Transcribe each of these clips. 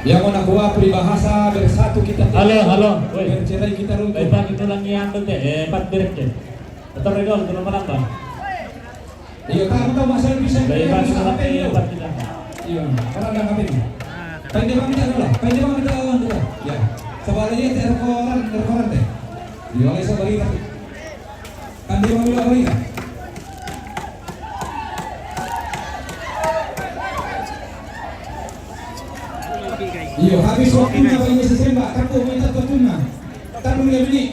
Yang mau nak buat peribahasa bersatu kita. Halo. Bercerai kita rukun. Baik itu lang yang empat direct ya. Betul itu belum apa? Iya, tahu masalah bisa. Baik itu lang empat kita. Iya, orang dah ngapain? Pwede bang kita dulu. Pwede bang kita dulu. Ya. Sebaliknya terkoran deh. Iya, oleh sebaliknya. Kan dia mau bilang balik. Iya, habis waktunya bagi sesembah, takut minta tertuna. Tak boleh beli.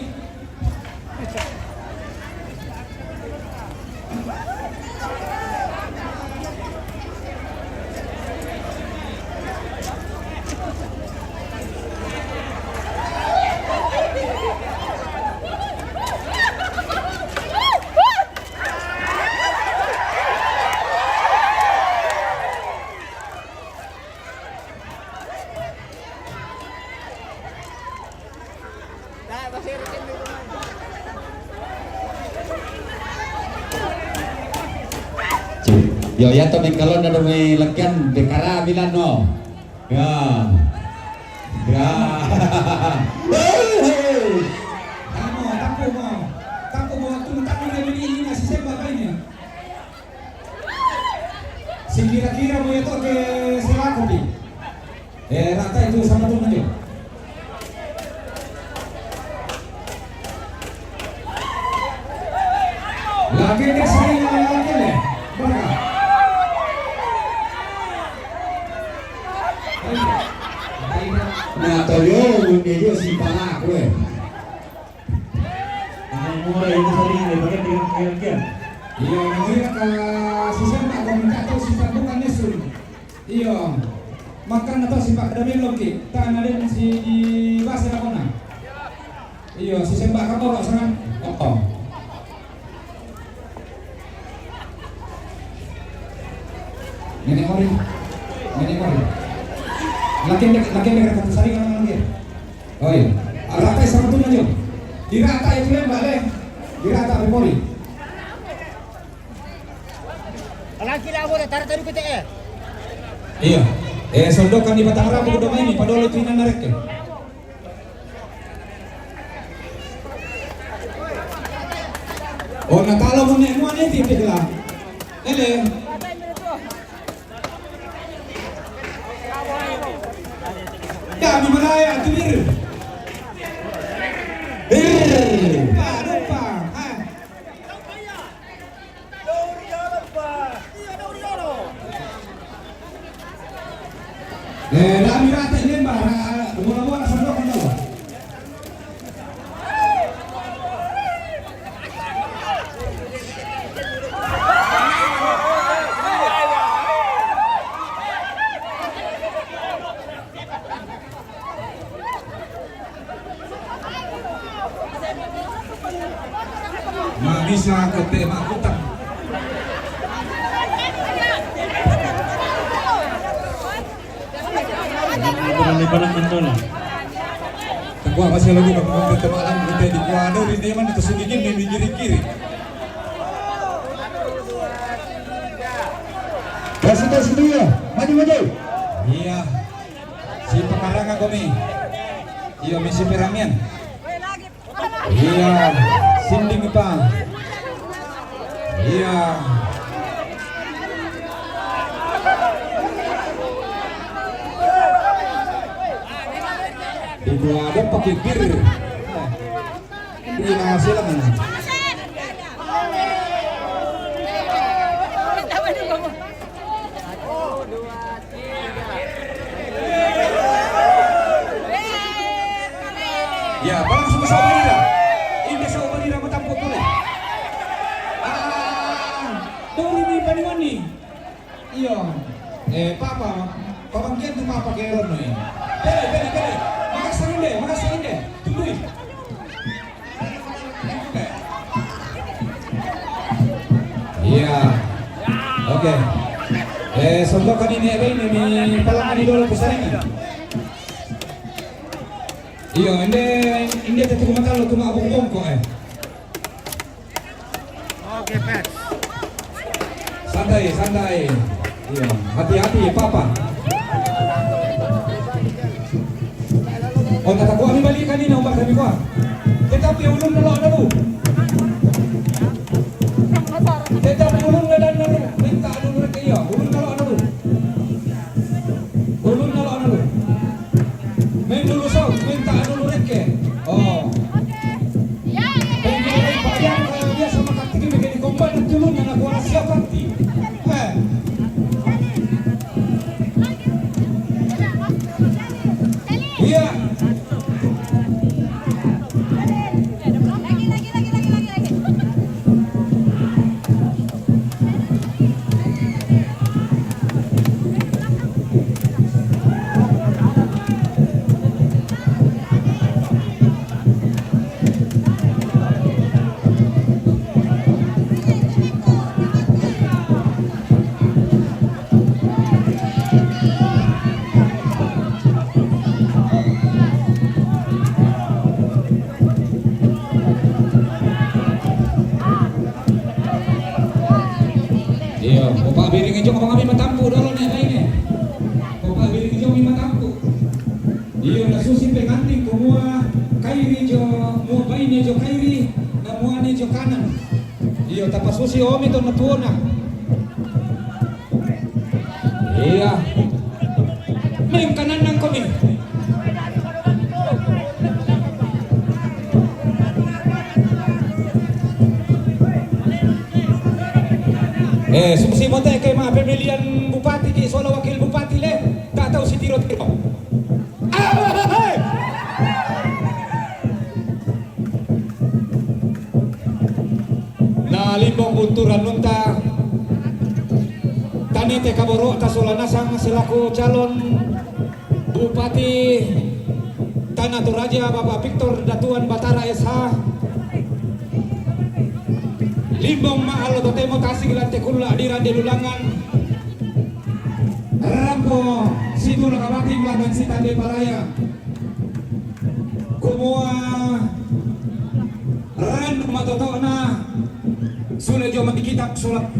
Yo ya to kalau ada may lagyan bekara bilan no. Ya. Ya. Tapo mo tumatako na bili ini si Semba kaini. Si kira-kira mo ito ke Selako di. Rata itu sama tuh aja. Lagi deh saya lagi deh. Nah, toyo dia si panak we. Mulai itu sering ini pakai kira-kira. Iya, namanya ke sistem tak minta atau sistem bukan nesun. Iya, makan atau simpak demi loki. Tak ada si di bahasa apa? Iya, sistem bak kapal sangat. Oh. Nenek kori. Laki dekat kata saring orang lagi. Oh iya, rata sama tuh aja. Dirata itu yang balik. Dirata Pori. Laki lah boleh tarik kita Iya. Sondokan di Batang Rabu udah main padahal itu inan narek. Oh, nah kalau mau nek muan itu gelang. Ele. Ya, di mana ya tuh bir? Lupa. Dami rata ini mbak, mula-mula sondokan tahu. Nggak bisa ke tema kutang. Berani barang mentola. Gua masih lagi ngomong ke malam kita di Kuador ini emang itu sedikit di kiri. Terus dia, maju. Iya. Si pekarangan kami. Iya, misi peramian. Iya, sinding pa. Iya. Ibu ada pakai bir. Ini hasil apa? Ya, balang semua saudara. Ini saudara matampuk boleh. Dori ni paniwani. Iya. Papa kian tu papa keron ni. Beli. Makasih deh. Tungguin. Iya. Oke. Sondokan ini palangan di dulu persaingan. Iya, ini tetap mata lo cuma abung kok Oke, Pat. Santai. Iya, hati-hati papa. Oh, tata ko kami balik kanina, umbak kami ko. Tetapi ulun nalo nalo. Tetapi ulun nalo minta dulu kayo. Ulun nalo nalo. Ulun nalo nalo. Main dulu so, minta dulu reke. Oh. Yang dia sama kaktik ini di kompan dulu nana kuala siapa nanti. Iya. Iya, Bapak biring hijau abang kami matampu dulu nih ini. Bapak biring hijau kami matampu. Iya, na susi pengantin kumua kairi jo, mua bayi jo kairi, na mua jo kanan. Iya, tapas susi om itu natuona. Iya. Mem kanan nang kami. Sumsi mo tayo kay mga pemilihan bupati kay solo wakil bupati le. Tataw si tiro-tiro. Na limbong bunturan nunta tani te kaboro kasolanasang selaku calon bupati Tanah Toraja Bapak Victor Datuan Batara SH limbong maalo totemo tasig lante kula adiran delulangan rampo situ nakabati melagan si tande palaya kumua ran matoto na sule jo matikitak sulat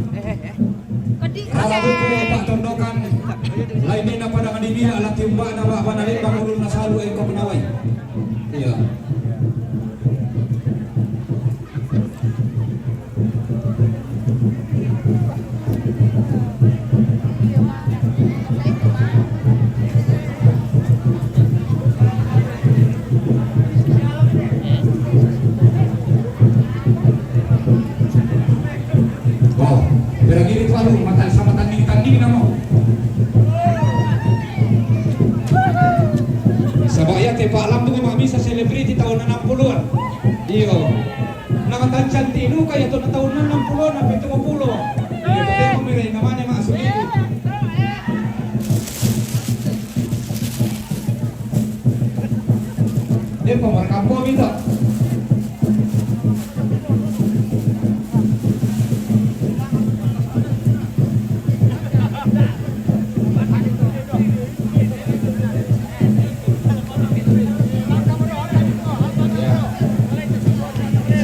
kalau kuda pak tondokan lainnya pada kadibia alat tiumba na ba panalin bangulun na salu ko penawai iya. Beragiri terlalu mata sama tanding namo. Sabaya te Pak Lam tuh bisa selebriti tahun 60-an. Iyo. Nakatancan tinu kaya to tahun 60-an sampai 70. Iyo tete miray namanya Mak Sugiti. Dia pemerekam ko minta.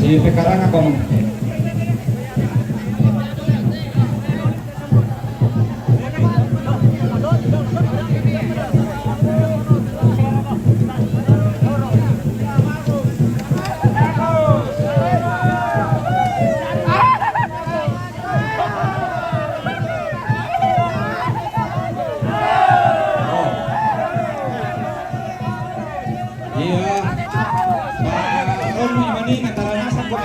Di Pekarang ako. Iya. Ron ini antara nasa ko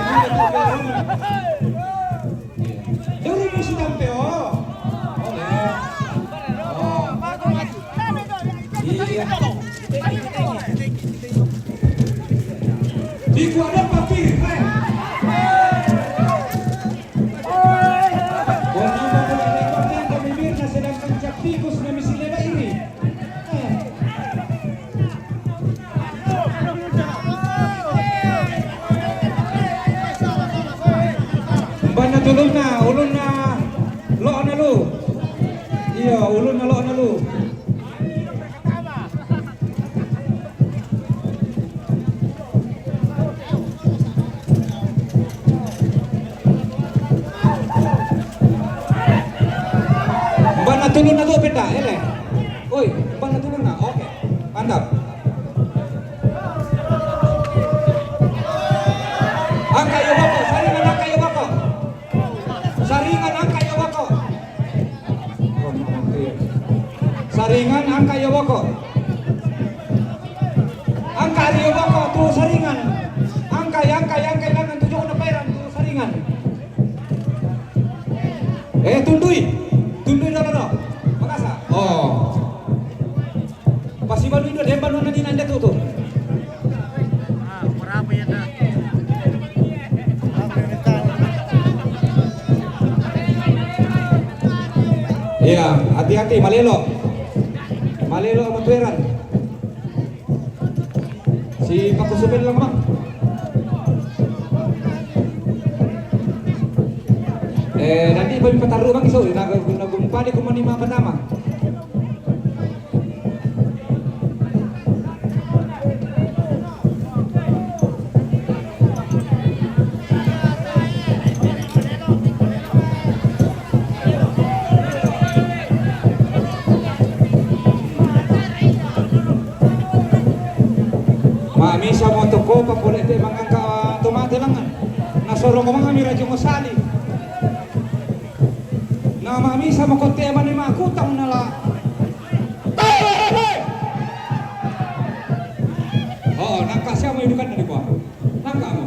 Dulu mo si Tampe, oh. Oleh. Oh. Iya. Di kuada papir, hai. Wala ba ko rekordan kami na sedang mencak tikus na misilena ini. Bana tulong na, ulun na lo na lu. Iya, ulun na lo na lu. Bana tulong na lu beda, ele. Oi, bana tulong na. Oke. Mantap. Saringan angka Yoboko. Angka Yoboko tuh saringan. Angka ilangan 7 na pairan tuh saringan. Tundui dolo. Makasa. Oh. Pasti balu itu dia balu nanti nanda tuh. Berapa ya dah? Iya, hati-hati Malelo sama Tueran. Si Pak Kusupin lang bang. Nanti bagi petaru bang iso, nagumpali ko man lima pertama. Misa mo toko pa pula ito mga tumate lang nasoro ko mga miradyo mo sali na mamisa mo konti man ni makutang nala nangka siya mo idukan na di ba nangka mo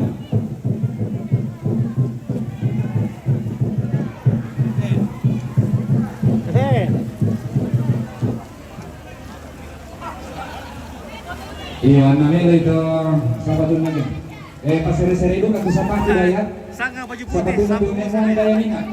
iya, namanya itu sahabat lagi. Pasir-seri itu kan bisa pasti daya. Sangga baju Sahabat putih. itu daya minat.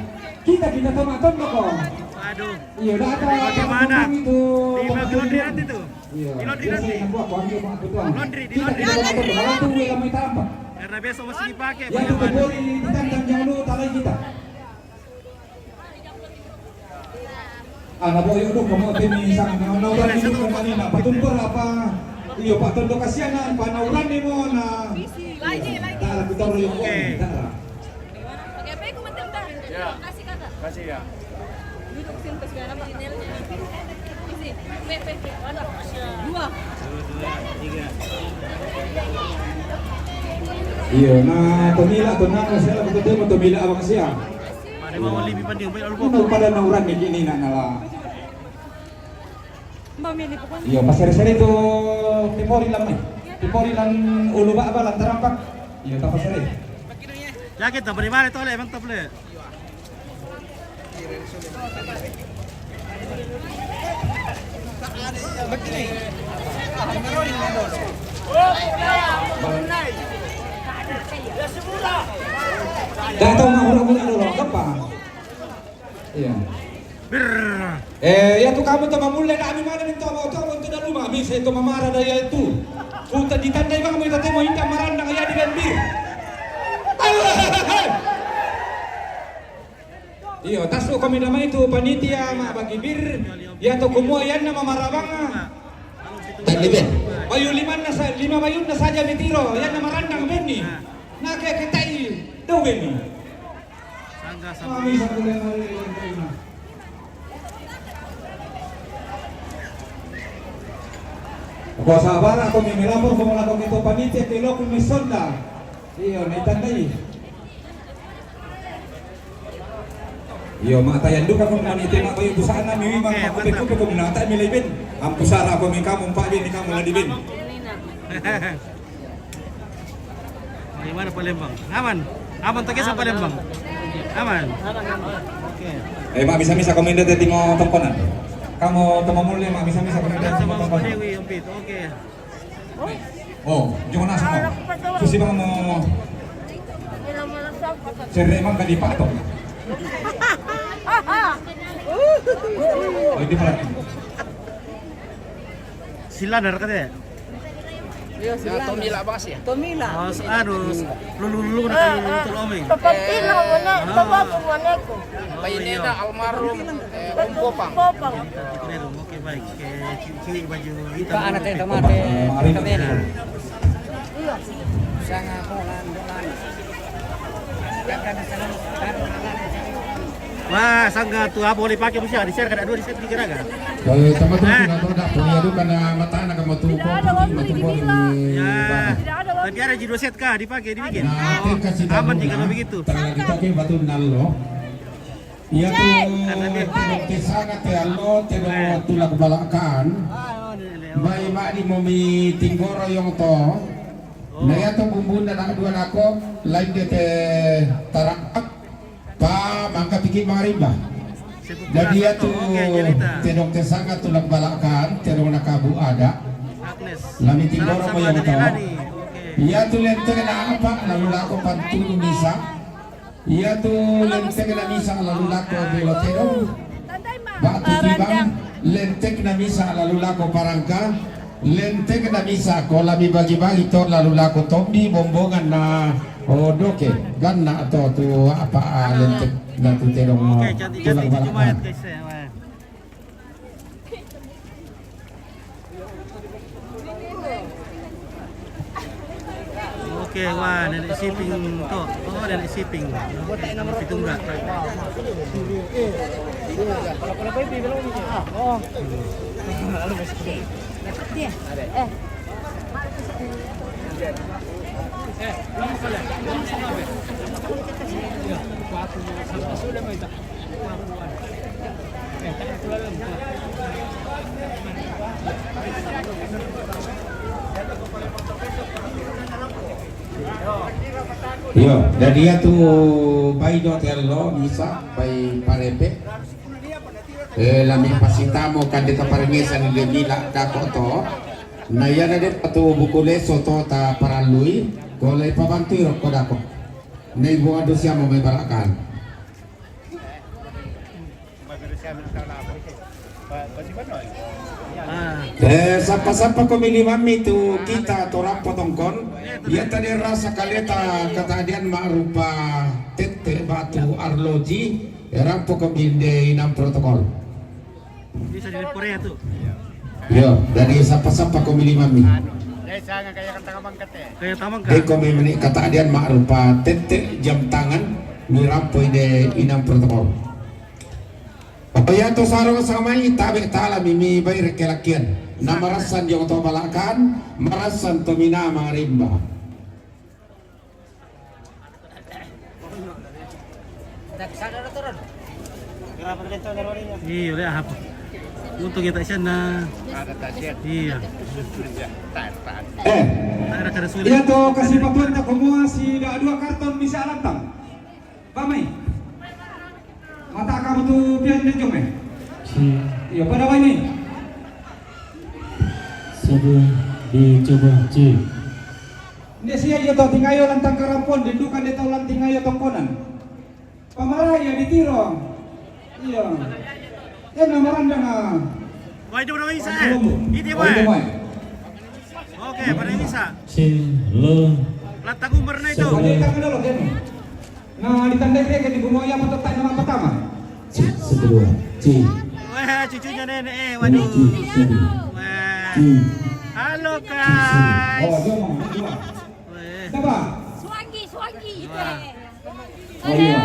Kita tomaton kok. Aduh. Iya, udah ada Bagaimana? itu. Di laundry nanti tuh. Iya. Di laundry Biasa nanti. yang gua ambil buat kebutuhan. Laundry, di Kita laundry. tomaton, kalau tunggu kami tampak. Karena besok masih dipakai. Ya itu Bagaimana? boleh ditantang jangan dulu talai kita. Anak boy udah kamu temi sang nauran itu kanina patumpur apa iyo pak tondo kasianan panauran ni mo na Lagi. tara kita ro yung tara Oke, baik komentar. Ya. Kasih kakak. Kasih ya. Duduk sini ke sekarang Pak emailnya. Isi. P. Ada. 2. 3. iyo na tumila to na kasi alam ko mo tumila abang siya Ada mau lebih pandai baik lalu ano pada nauran ni kini na nala Mamili po ko. iyo pasere-sere to tipori lang eh tipori lang ulo ba lang tarampak iyo tapos sere Jaket tak boleh mana toleh emang tak boleh. Datang mahura-hura dulu, apa? Iya. Ya tuh kamu tuh mamulai na amin mana minta mau tuh untuk dalu mami saya tuh mamara daya itu. Punta ditandai bang mau tadi mau indah maranda kaya di benbir. Iya, tas tuh kami nama itu panitia mak bagi bir. Ya tuh kumua yan na mamara bang. Tagliben. Bayu lima bayun na saja mitiro yan na marandang benni. Nah kayak ketai daw benni. Sangga Mami sama. sa kuliah Kung sabara ako may milamor kung wala kong ito panitia kilo kung may sonda. Iyo, naitandai. Iyo, matayan duka kung maniti mga kayo busaan na miwi mga makupit-kupit kung minata milibin. Ang pusara ako may kamong pabin ni kamong ladibin. Bagaimana Palembang? Aman. Aman tadi sa Palembang. Aman. Oke. Mak bisa-bisa komenda tadi mau tongkonan. Kamu temamulnya mak bisa-bisa komenda Dan sama mau Pak tongkonan. Dewi Umpit. Oke. Oh, jangan nasa mo. Susi bang mo sere emang kali patok. Oh, di pala. Sila dar kata. Tomila bangas ya? Tomila. Lulu na kayo lutul omeng. Kapatid na ko na. Kapatid mo na ko. Bayineda almarhum Om Popang. Popang. Oke baik. Kiri baju hitam. Ka anak teh tomate kami ini. Iya. Sanga ko lan dolan. Kakak sana Wah, sangga tuh apa boleh pakai mesti di share kada dua di share tiga raga. Kalau sama tuh nggak tahu dah punya itu karena mata anak kamu tuh Tidak ada laundry di Mila. Ya. Tidak ada Tapi ada G2 set kah dipakai dibikin. Nah, itu kasih tahu Aman jika nah, begitu. Terlalu dipakai batu nalo. Iya tuh sangat ya lo tidak tulak balakan. Bayi mak di momi tinggoro yang to. Nah ya tuh bumbu dan dua nako lain dia te tarak pa mangka pikir mariba. Jadi ya tuh tedong te sangat tulak balakan tedong nakabu ada. Lami tinggoro mo yang to. Iya tuh lente na apa lalu nako pantulu misa. Iya tuh lentek na misa lalu lako belotero batu tibang lentek na misa lalu lako parangka lentek na misa ko labi bagi-bagi to lalu lako tombi bombongan na odoke ganna to tu apa lentek na tu terong mo tulang balakan. Oke, wah, nenek shipping tuh. Oh, nenek shipping. Itu enggak. Yo, dan dia tuh bayi hotel lo bisa bayi parepe. Lami pasitamo kan deta parengesan de gila dako to. Na ya de patu buku leso to ta paralui, golai pabantu ro kodako. Nei bo ado siamo mai balakan. Sapa-sapa komili mami tu kita torang potongkon. Ya tadi rasa kaleta katadian marupa tete batu arloji. Rampo kominde inam protokol. Bisa di Korea tuh. Yo, dari sapa-sapa komili mami. Kayak tamang Dia komili katadian marupa tete jam tangan. Mirampo ide inam protokol. Apa ya to sarong sama ini tabe tala mimi bayar kelakian. Namarasan yang to balakan, marasan to mina marimba. Iya, udah apa? Untuk kita sana. Iya. Iya tuh kasih papuan tak semua si dua karton bisa lantang. Pamai. Mata kamu tuh pian dan jom Iya pada apa ini? Sudah dicoba cik. Ini sih aja tau tinggayo lantang karampon, dindukan dia tau lanting ayo tongkonan. Pamaraya ditirong. Iya. Namaran dengan. Wah, itu udah bisa. Ini Oh, itu mah. mah. Oke, pada bisa. Cik lo. Latang umur na itu. Ada tangan dulu kan. Nah, ditandai dia ke di bumi yang patut tanya nama pertama. Cik kedua. Cik. Wah, cucunya nenek. Waduh. Wah. Halo, Kak. Oh, dia mau dua. Siapa? Suwangi. Oh, iya.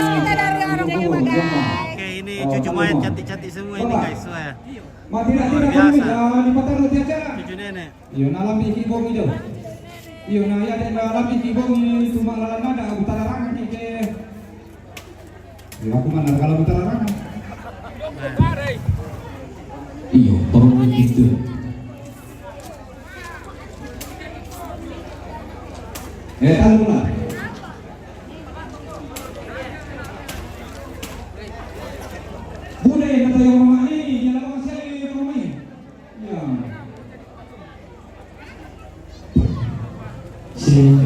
Kita dari orang yang bagai. Oke, ini cucu main cantik-cantik semua ini, guys. Wah. Mati nak Luar tidak biasa. di mata roti aja. Cucu nenek. Iyo nalam iki bom itu. Iyo na ya dan nalam iki bom itu malalan ada utara rangan ni ke. Iyo aku mana kalau utara rangan. Iyo orang itu. Tahu lah. Boleh kata yang mama ini, jangan lama sekali mama ini. Ya. Cik.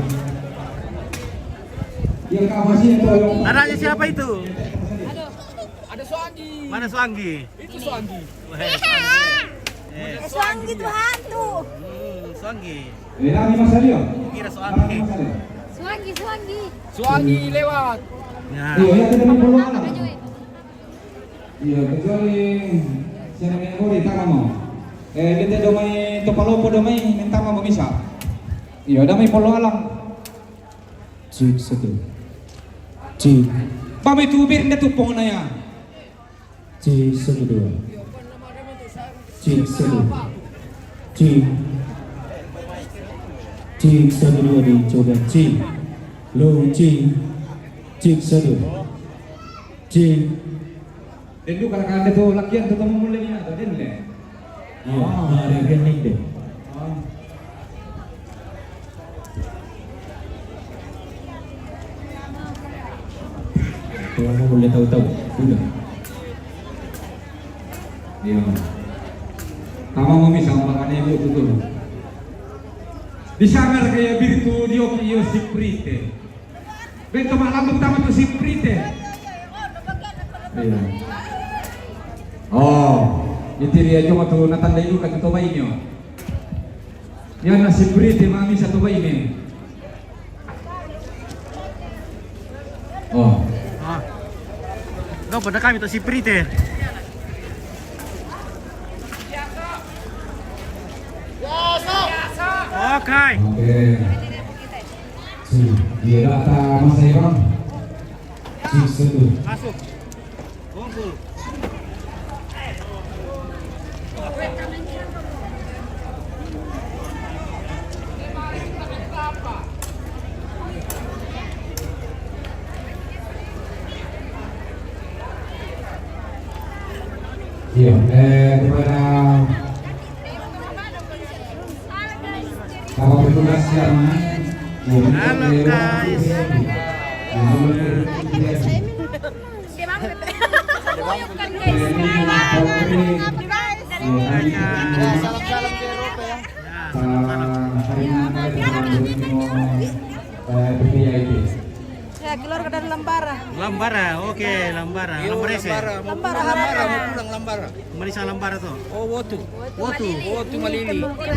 Yang kawasi itu yang. Anaknya siapa itu? Ada Suwangi. Mana Suanggi? Itu Suwangi. Suwangi itu hantu. Suanggi. Nami Mas Alio. Kira Suanggi. Suwangi. Suwangi lewat. Ya. Iya, ya kita perlu alam. Iya, kecuali saya nak ngori tak kamu. Kita domai topalopo domai minta kamu bisa. Iya, domai polo alam. Cik satu. Cik. Pami tubir nda tupong na ya. Cik kedua. Cik satu. Cik. Cik kedua dicoba cik. Lo cik. Cik satu. Cik Si dan itu kadang-kadang ada tuh lakian tuh temu mulai ni atau dia mulai. Iya, ada gening deh. Kamu boleh tahu-tahu, sudah. Iya. Tama mo misa makan ibu tutul. Disangar kaya birtu dio kiyo si prite. Bento malam tama to si prite. Iya. Oh, itu dia cuma tuh natandai dulu kan tuh bayinya. Yan na si prite mami sa tuh bayi. Oh. No, pada kami to si Prite. Okay. Oke. Si dia data masa Iron. Si sedu. Masuk. Kumpul. Iya, kepada Bapak petugas yang Halo guys. Salam-salam ke Eropa ya. Ya, keluar ke dalam Lambara. Lambara, oke, Lambara. Lambara ese. Lambara mau pulang Lambara. Kembali sa Lambara to. Oh, Wotu. Wotu. Malili. Oke.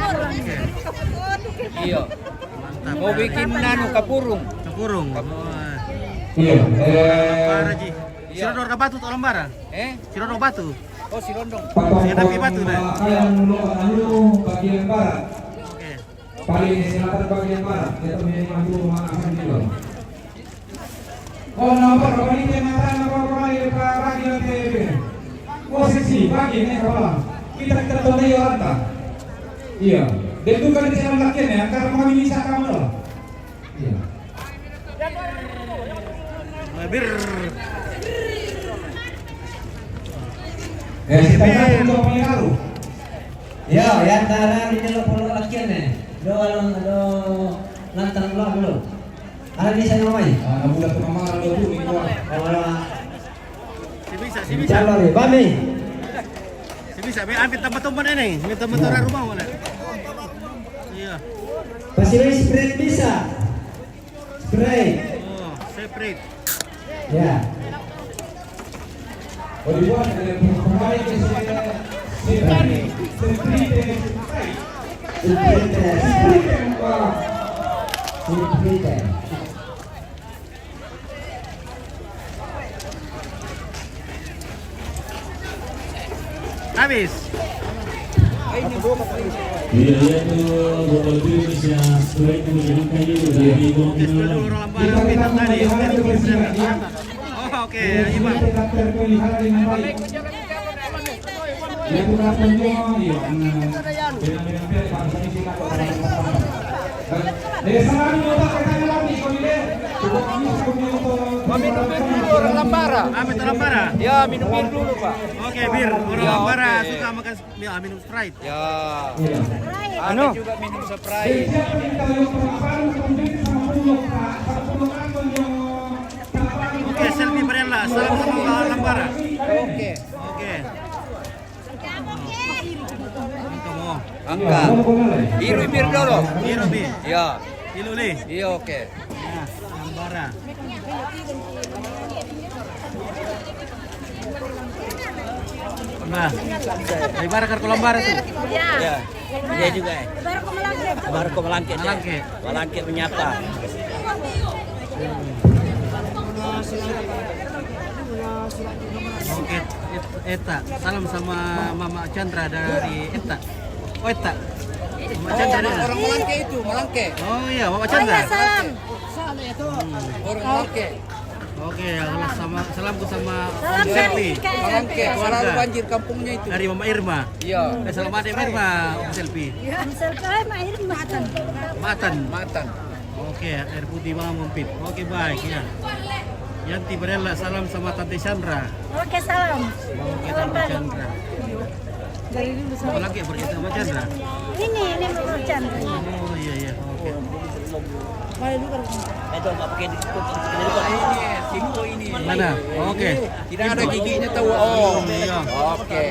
Iya. Mantap. Mau bikin kapurung. Kapurung. Iya, Lambara ji. Sirodor ka batu to Lambara. Sirodor batu. Oh, si Rondong. Saya tapi batu dah. Dulu bagian barat, Oke. paling selatan bagian barat, itu memang dulu akan dulu. Oh, nomor kembali ke mata, nomor kembali ke bagian TV. Posisi bagian yang kepala. Kita tahu dia orang tak? Iya. Dan itu kan di dalam lakian ya, karena kami bisa kamu loh. Iya. Bir. Kita untuk mengaruh. Ya, yang antara di dalam pulau lakian do lantang ulang dulu. Ada di sana mai. Bulan Ramadan dulu minggu. Si bisa. Calor ya, Bami. Si bisa, ambil tempat-tempat ini. Ambil tempat rumah mana? Iya. Pasir spray bisa. Spray. Oh, separate. Ya. Oh, dibuat kembali ke Habis. Iya, itu bola Indonesia straight to the kayu dari Oke, dulu Lambara bintang tadi. Oh, oke, Iman. Minum bir dulu orang Lambara. Ambil Lambara. Ya, minum bir dulu, Pak. Oke, bir. Orang Ya, Lambara oke. suka makan minum Sprite. Ya. Ada juga minum Sprite. Oke, selfie Barella. Salam sama Lambara. Oke. Oke. Kamu. Angkat. Biru bir dulu. Biru bi. Ya. Ilu li. Iya, oke. Nah, Lambara. Nah, dari mana kartu Lambara tuh? Ya. Dia juga. Baru ke Malangke. Malangke. Malangke menyapa. Oke, Eta. Salam sama Mama Chandra dari Eta. Oh, Eta. Mama Chandra dia. Orang Malangke itu, Malangke. Oh iya, Mama Chandra. Salam. Orang Malangke. Oke, salamku sama Salam Om Selvi. Malangke. Selalu Keluarga. banjir kampungnya itu. Dari Mama Irma. Iya. Selamat ada Irma, Om Selvi. Misalkan air matan. Matan. Matan. Oke, air putih Bang Mumpit. Oke, baik ya. Yanti Barella, salam sama Tante Chandra. Oke, salam. Oke, Tante Chandra. Dari dulu Apa lagi ya berkaitan sama Chandra? Ini Mama Chandra. Oh iya, oke. Mana? Oke. Tidak ada giginya tahu. Oh, Iya. oke.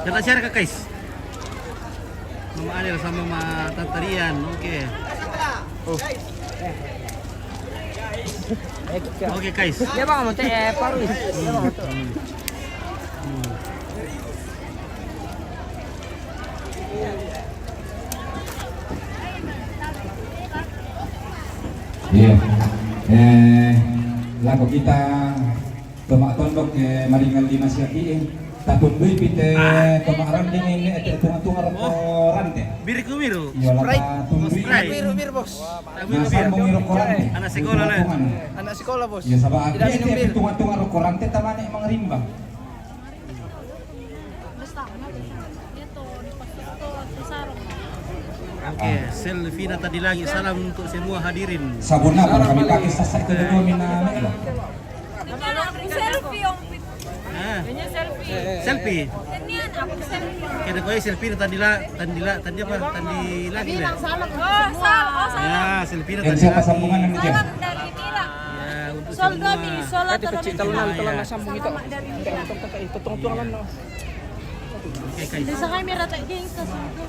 Kita share ke guys. Mama Adel sama Mama Tante Rian. Oke. Oke guys. Ya bang, mau paru. Iya. Lagu kita Tomak tondok ke maringan di Masiaki. Tatun deui pite kemarin dingin tunga-tunga rekoran teh. Biru. Iya lah tatun deui. Biru bos. Nah, sambung rekoran teh. Anak sekolah lah. Anak sekolah bos. Ya sabab teh tunga-tunga rekoran teh tamane emang rimba. Oke, Selvina tadi lagi salam untuk semua hadirin. Sabuna kalau kami pakai sasak itu dulu mina melo. Selfie om. Ah, Ini selfie. selfie. Ini aku selfie. Kira kau selfie tadi apa? Tadi lagi lah. Salam. Oh, salam. Ya, selfie Dan tadi siapa lagi. sambungan yang dia? Salam dari Mila. Ya, untuk Solga semua. mi, solat Kecil talunan sambung itu. dari Mila. Tutong-tuangan no. Oke, guys. Bisa kami rata geng sa Solga.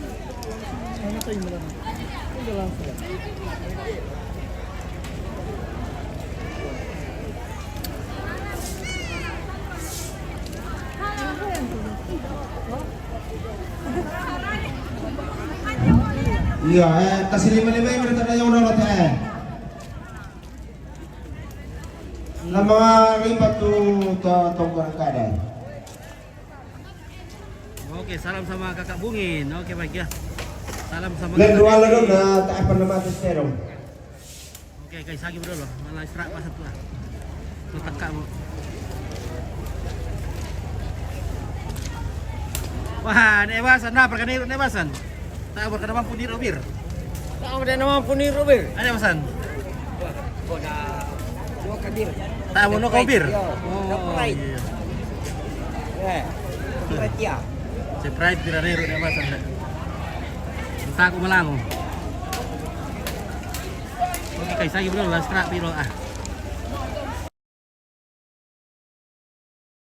Iya, kasih 5 menit ada yang udah teh. Nama ribet tuh tongkol keadaan. Oke, salam sama Kakak Bungin. Oke, baik ya. Salam sama Lain Kakak dua Dewi. lalu na tak apa nama tu serong. Oke, guys, lagi bro loh. Malah istirahat pas satu lah. Tuh tekak mo. Wah, nebasan na perkaniro nebasan. Tak berkena mampu ni Robir. Tak ada nama pun ni Robert. Ada basan. Dua kadir. Tak mau no Robir. Oh, right. iya. Ya. Right ya. Surprise pirarero nebasan. Tak aku malango. Oke, guys, lagi bro, lah istirahat biro ah.